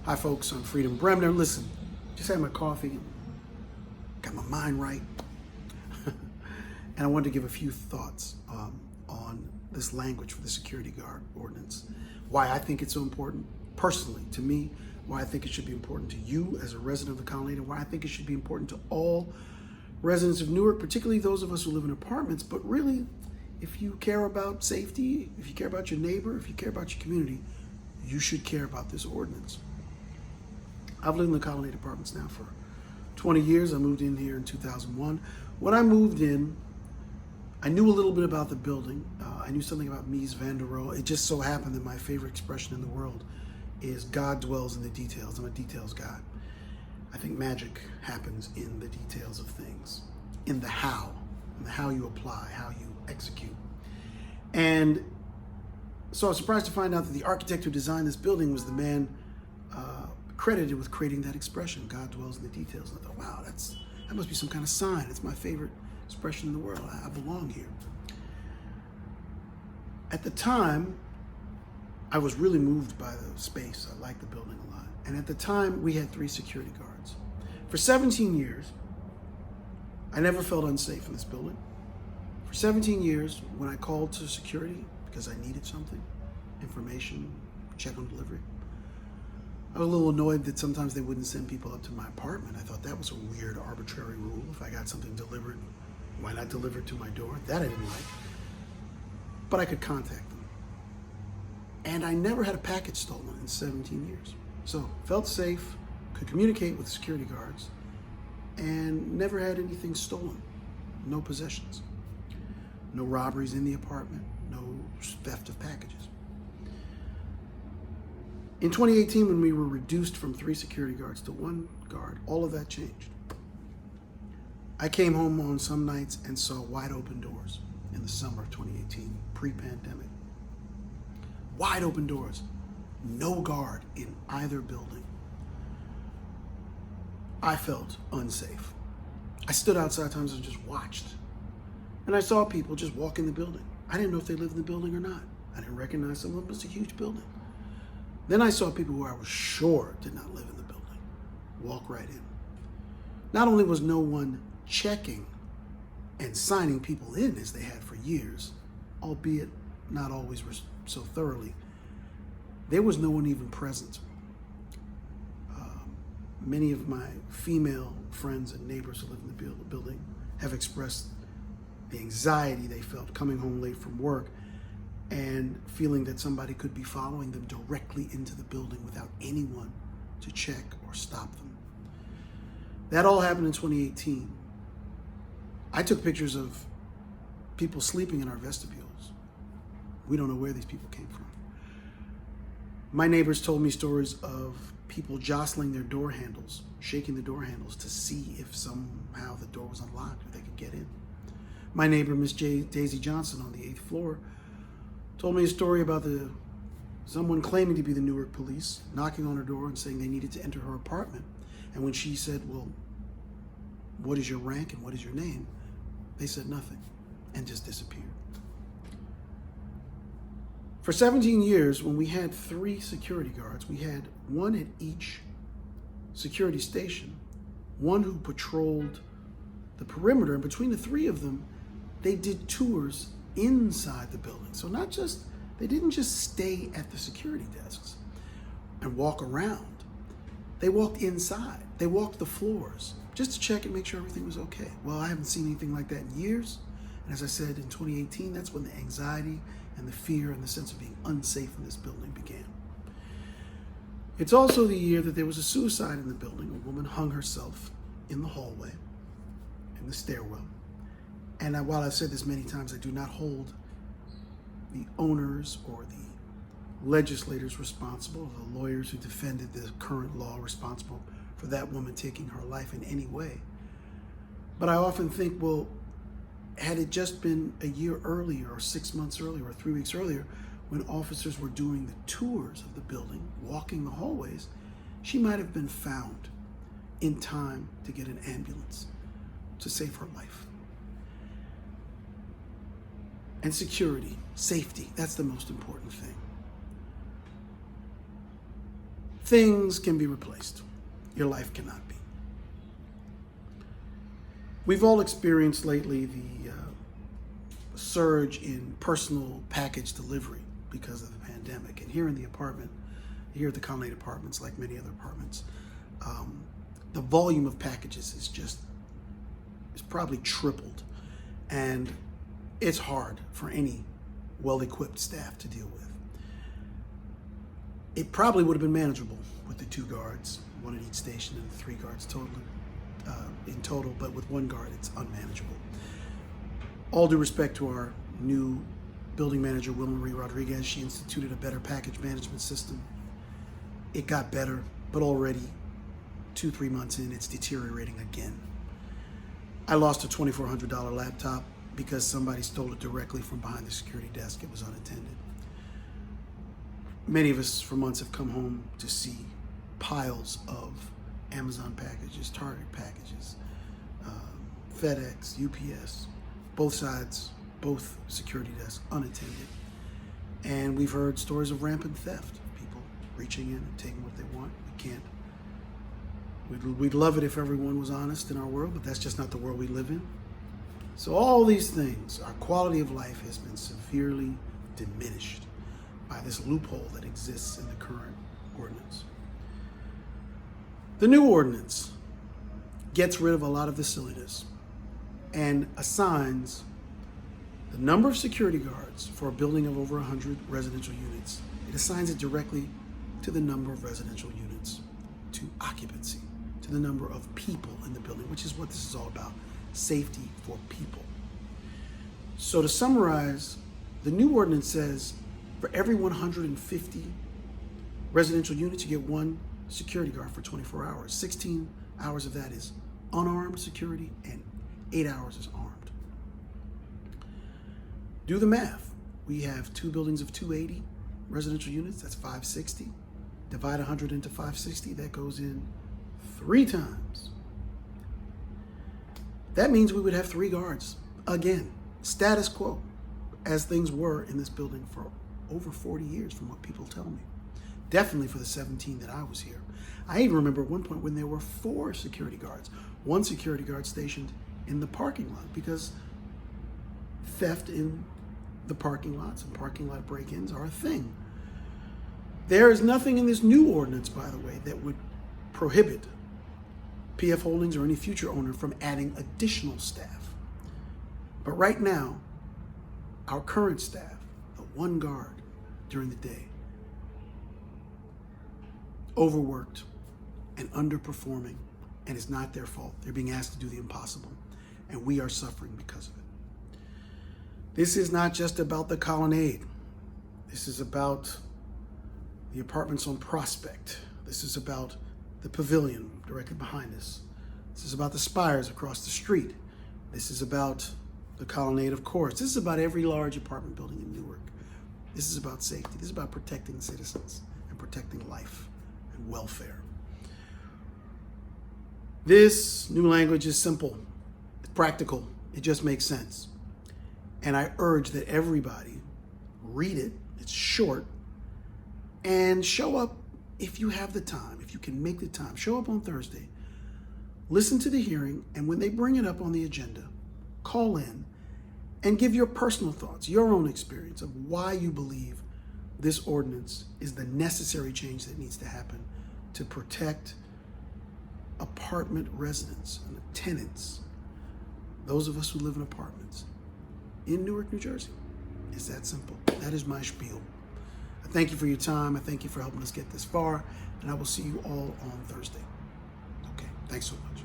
Hi folks, I'm Freedom Bremner. Listen, just had my coffee, got my mind right, and I wanted to give a few thoughts on this language for the security guard ordinance. Why I think it's so important, personally, to me, why I think it should be important to you as a resident of the Colonnade, and why I think it should be important to all residents of Newark, particularly those of us who live in apartments, but really, if you care about safety, if you care about your neighbor, if you care about your community, you should care about this ordinance. I've lived in the Colonnade apartments now for 20 years. I moved in here in 2001. When I moved in, I knew a little bit about the building. I knew something about Mies van der Rohe. It just so happened that my favorite expression in the world is God dwells in the details. I'm a details guy. I think magic happens in the details of things, in the how you apply, how you execute. And so I was surprised to find out that the architect who designed this building was the man credited with creating that expression, God dwells in the details. And I thought, wow, that must be some kind of sign. It's my favorite expression in the world. I belong here. At the time, I was really moved by the space. I liked the building a lot. And at the time, we had 3 security guards. For 17 years, I never felt unsafe in this building. For 17 years, when I called to security because I needed something, information, check on delivery, I was a little annoyed that sometimes they wouldn't send people up to my apartment. I thought that was a weird, arbitrary rule. If I got something delivered, why not deliver it to my door? That I didn't like. But I could contact them. And I never had a package stolen in 17 years. So felt safe, could communicate with security guards, and never had anything stolen. No possessions. No robberies in the apartment. No theft of packages. In 2018, when we were reduced from 3 security guards to 1 guard, all of that changed. I came home on some nights and saw wide open doors in the summer of 2018, pre-pandemic. Wide open doors, no guard in either building. I felt unsafe. I stood outside times and just watched. And I saw people just walk in the building. I didn't know if they lived in the building or not. I didn't recognize some of them. It's a huge building. Then I saw people who I was sure did not live in the building walk right in. Not only was no one checking and signing people in as they had for years, albeit not always so thoroughly, there was no one even present. Many of my female friends and neighbors who live in the building have expressed the anxiety they felt coming home late from work and feeling that somebody could be following them directly into the building without anyone to check or stop them. That all happened in 2018. I took pictures of people sleeping in our vestibules. We don't know where these people came from. My neighbors told me stories of people jostling their door handles, shaking the door handles to see if somehow the door was unlocked or they could get in. My neighbor, Miss Daisy Johnson on the 8th floor, told me a story about someone claiming to be the Newark police, knocking on her door and saying they needed to enter her apartment. And when she said, well, what is your rank and what is your name? They said nothing and just disappeared. For 17 years, when we had 3 security guards, we had 1 at each security station, 1 who patrolled the perimeter, and between the 3 of them, they did tours inside the building. So they didn't just stay at the security desks and walk around. They walked inside. They walked the floors just to check and make sure everything was okay. Well, I haven't seen anything like that in years. And as I said, in 2018, that's when the anxiety and the fear and the sense of being unsafe in this building began. It's also the year that there was a suicide in the building. A woman hung herself in the hallway, in the stairwell. And while I've said this many times, I do not hold the owners or the legislators responsible, or the lawyers who defended the current law responsible for that woman taking her life in any way. But I often think, well, had it just been a year earlier or 6 months earlier or 3 weeks earlier, when officers were doing the tours of the building, walking the hallways, she might have been found in time to get an ambulance to save her life. And security, safety, that's the most important thing. things can be replaced. Your life cannot be. We've all experienced lately the surge in personal package delivery because of the pandemic. And here in the apartment, here at the Colonnade Apartments, like many other apartments, the volume of packages is probably tripled. And it's hard for any well-equipped staff to deal with. It probably would have been manageable with the 2 guards, 1 at each station, and 3 guards in total, but with 1 guard, it's unmanageable. All due respect to our new building manager, Wilma Marie Rodriguez, she instituted a better package management system. It got better, but already 2-3 months in, it's deteriorating again. I lost a $2,400 laptop because somebody stole it directly from behind the security desk. It was unattended. Many of us for months have come home to see piles of Amazon packages, Target packages, FedEx, UPS, both sides, both security desks, unattended. And we've heard stories of rampant theft, people reaching in and taking what they want. We can't. We'd love it if everyone was honest in our world, but that's just not the world we live in. So all these things, our quality of life has been severely diminished by this loophole that exists in the current ordinance. The new ordinance gets rid of a lot of the silliness and assigns the number of security guards for a building of over 100 residential units. It assigns it directly to the number of residential units, to occupancy, to the number of people in the building, which is what this is all about, safety for people. So to summarize, the new ordinance says for every 150 residential units, you get 1 security guard for 24 hours. 16 hours of that is unarmed security and 8 hours is armed. Do the math. We have 2 buildings of 280 residential units, that's 560. Divide 100 into 560, that goes in 3 times. That means we would have 3 guards. Again, status quo, as things were in this building for over 40 years from what people tell me. Definitely for the 17 that I was here. I even remember at one point when there were 4 security guards, 1 security guard stationed in the parking lot, because theft in the parking lots and parking lot break-ins are a thing. There is nothing in this new ordinance, by the way, that would prohibit PF Holdings or any future owner from adding additional staff. But right now, our current staff, the 1 guard during the day, overworked and underperforming, and it's not their fault. They're being asked to do the impossible, and we are suffering because of it. This is not just about the Colonnade. This is about the apartments on Prospect. This is about the Pavilion directly behind us. This is about the spires across the street. This is about the Colonnade, of course. This is about every large apartment building in Newark. This is about safety. This is about protecting citizens and protecting life and welfare. This new language is simple, it's practical, it just makes sense. And I urge that everybody read it, it's short, and show up if you have the time, if you can make the time. Show up on Thursday, listen to the hearing, and when they bring it up on the agenda, call in and give your personal thoughts, your own experience of why you believe this ordinance is the necessary change that needs to happen to protect apartment residents and tenants, those of us who live in apartments in Newark, New Jersey. It's that simple. That is my spiel. I thank you for your time. I thank you for helping us get this far, and I will see you all on Thursday. Okay, thanks so much.